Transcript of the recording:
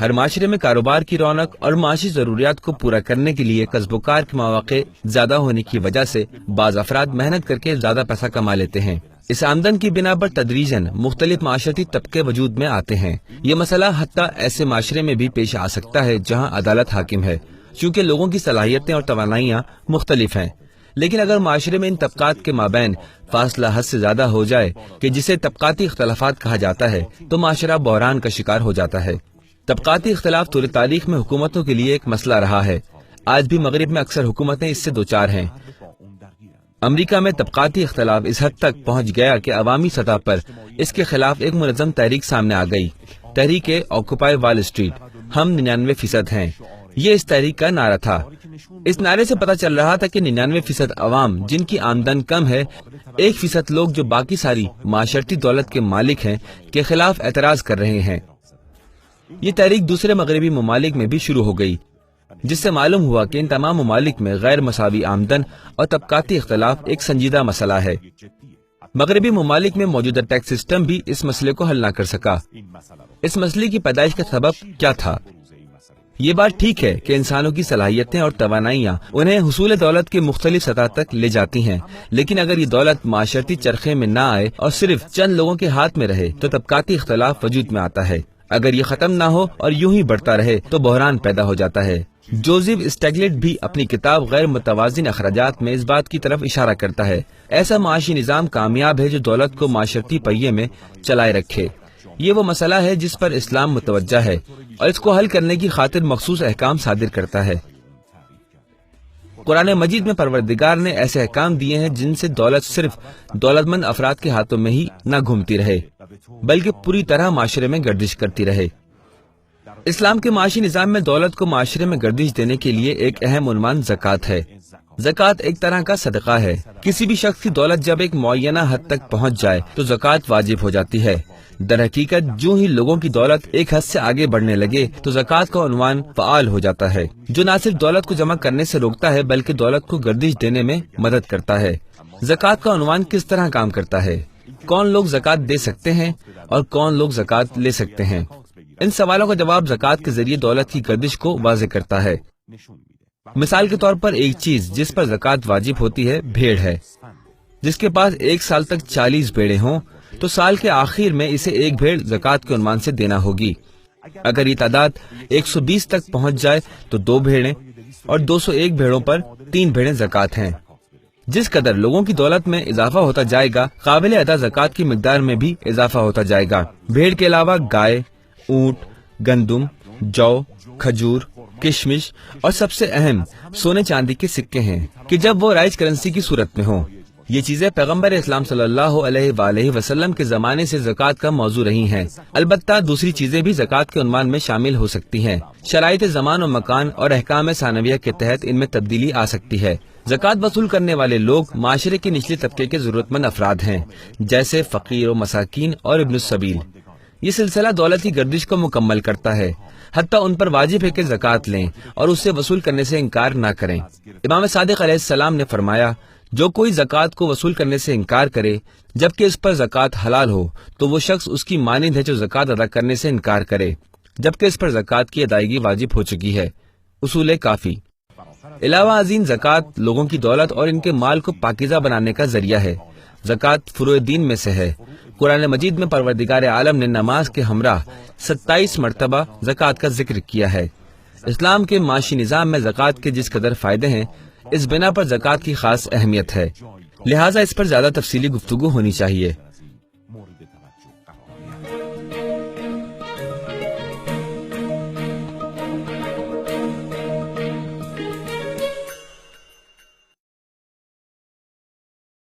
ہر معاشرے میں کاروبار کی رونق اور معاشی ضروریات کو پورا کرنے کے لیے کسب و کار کے مواقع زیادہ ہونے کی وجہ سے بعض افراد محنت کر کے زیادہ پیسہ کما لیتے ہیں۔ اس آمدن کی بنا پر تدریجاً مختلف معاشرتی طبقے وجود میں آتے ہیں۔ یہ مسئلہ حتیٰ ایسے معاشرے میں بھی پیش آ سکتا ہے جہاں عدالت حاکم ہے، چونکہ لوگوں کی صلاحیتیں اور توانائیاں مختلف ہیں۔ لیکن اگر معاشرے میں ان طبقات کے مابین فاصلہ حد سے زیادہ ہو جائے کہ جسے طبقاتی اختلافات کہا جاتا ہے تو معاشرہ بحران کا شکار ہو جاتا ہے۔ طبقاتی اختلاف طول تاریخ میں حکومتوں کے لیے ایک مسئلہ رہا ہے۔ آج بھی مغرب میں اکثر حکومتیں اس سے دوچار ہیں۔ امریکہ میں طبقاتی اختلاف اس حد تک پہنچ گیا کہ عوامی سطح پر اس کے خلاف ایک منظم تحریک سامنے آ گئی۔ تحریک آکوپائی وال اسٹریٹ، ہم 99% ہیں، یہ اس تحریک کا نعرہ تھا۔ اس نعرے سے پتہ چل رہا تھا کہ 99% عوام جن کی آمدن کم ہے، 1% لوگ جو باقی ساری معاشرتی دولت کے مالک ہیں کے خلاف اعتراض کر رہے ہیں۔ یہ تحریک دوسرے مغربی ممالک میں بھی شروع ہو گئی، جس سے معلوم ہوا کہ ان تمام ممالک میں غیر مساوی آمدن اور طبقاتی اختلاف ایک سنجیدہ مسئلہ ہے۔ مغربی ممالک میں موجودہ ٹیکس سسٹم بھی اس مسئلے کو حل نہ کر سکا۔ اس مسئلے کی پیدائش کا سبب کیا تھا؟ یہ بات ٹھیک ہے کہ انسانوں کی صلاحیتیں اور توانائیاں انہیں حصول دولت کے مختلف سطح تک لے جاتی ہیں، لیکن اگر یہ دولت معاشرتی چرخے میں نہ آئے اور صرف چند لوگوں کے ہاتھ میں رہے تو طبقاتی اختلاف وجود میں آتا ہے۔ اگر یہ ختم نہ ہو اور یوں ہی بڑھتا رہے تو بحران پیدا ہو جاتا ہے۔ جوزف اسٹیگلٹ بھی اپنی کتاب غیر متوازن اخراجات میں اس بات کی طرف اشارہ کرتا ہے۔ ایسا معاشی نظام کامیاب ہے جو دولت کو معاشرتی پہیے میں چلائے رکھے۔ یہ وہ مسئلہ ہے جس پر اسلام متوجہ ہے اور اس کو حل کرنے کی خاطر مخصوص احکام صادر کرتا ہے۔ قرآن مجید میں پروردگار نے ایسے احکام دیے ہیں جن سے دولت صرف دولت مند افراد کے ہاتھوں میں ہی نہ گھومتی رہے بلکہ پوری طرح معاشرے میں گردش کرتی رہے۔ اسلام کے معاشی نظام میں دولت کو معاشرے میں گردش دینے کے لیے ایک اہم عنوان زکوٰۃ ہے۔ زکوٰۃ ایک طرح کا صدقہ ہے۔ کسی بھی شخص کی دولت جب ایک معینہ حد تک پہنچ جائے تو زکوٰۃ واجب ہو جاتی ہے۔ در حقیقت جو ہی لوگوں کی دولت ایک حد سے آگے بڑھنے لگے تو زکوٰۃ کا عنوان فعال ہو جاتا ہے، جو نہ صرف دولت کو جمع کرنے سے روکتا ہے بلکہ دولت کو گردش دینے میں مدد کرتا ہے۔ زکوٰۃ کا عنوان کس طرح کام کرتا ہے؟ کون لوگ زکوٰۃ دے سکتے ہیں اور کون لوگ زکوٰۃ لے سکتے ہیں؟ ان سوالوں کا جواب زکوٰۃ کے ذریعے دولت کی گردش کو واضح کرتا ہے۔ مثال کے طور پر ایک چیز جس پر زکوٰۃ واجب ہوتی ہے بھیڑ ہے۔ جس کے پاس ایک سال تک 40 بھیڑیں ہوں تو سال کے آخر میں اسے ایک بھیڑ زکوٰۃ کے عنوان سے دینا ہوگی۔ اگر یہ تعداد 120 تک پہنچ جائے تو 2 بھیڑیں اور 201 بھیڑوں پر 3 بھیڑیں زکوٰۃ ہیں۔ جس قدر لوگوں کی دولت میں اضافہ ہوتا جائے گا، قابل ادا زکوٰۃ کی مقدار میں بھی اضافہ ہوتا جائے گا۔ بھیڑ کے علاوہ گائے، اونٹ، گندم، جو، کھجور، کشمش اور سب سے اہم سونے چاندی کے سکے ہیں کہ جب وہ رائج کرنسی کی صورت میں ہوں۔ یہ چیزیں پیغمبر اسلام صلی اللہ علیہ وآلہ وسلم کے زمانے سے زکوٰۃ کا موضوع رہی ہیں۔ البتہ دوسری چیزیں بھی زکوٰۃ کے عنوان میں شامل ہو سکتی ہیں۔ شرائط زمان و مکان اور احکام ثانویہ کے تحت ان میں تبدیلی آ سکتی ہے۔ زکوٰۃ وصول کرنے والے لوگ معاشرے کے نچلے طبقے کے ضرورت مند افراد ہیں، جیسے فقیر و مساکین اور ابن السبیل۔ یہ سلسلہ دولت کی گردش کو مکمل کرتا ہے، حتیٰ ان پر واجب ہے کہ زکوٰۃ لیں اور اسے وصول کرنے سے انکار نہ کریں۔ امام صادق علیہ السلام نے فرمایا، جو کوئی زکوٰۃ کو وصول کرنے سے انکار کرے جبکہ اس پر زکوٰۃ حلال ہو تو وہ شخص اس کی مانند ہے جو زکوٰۃ ادا کرنے سے انکار کرے جبکہ اس پر زکوٰۃ کی ادائیگی واجب ہو چکی ہے۔ اصول کافی۔ علاوہ ازیں زکوٰۃ لوگوں کی دولت اور ان کے مال کو پاکیزہ بنانے کا ذریعہ ہے۔ زکوٰۃ فروع دین میں سے ہے۔ قرآن مجید میں پروردگار عالم نے نماز کے ہمراہ 27 مرتبہ زکوٰۃ کا ذکر کیا ہے۔ اسلام کے معاشی نظام میں زکوٰۃ کے جس قدر فائدے ہیں، اس بنا پر زکوٰۃ کی خاص اہمیت ہے، لہٰذا اس پر زیادہ تفصیلی گفتگو ہونی چاہیے۔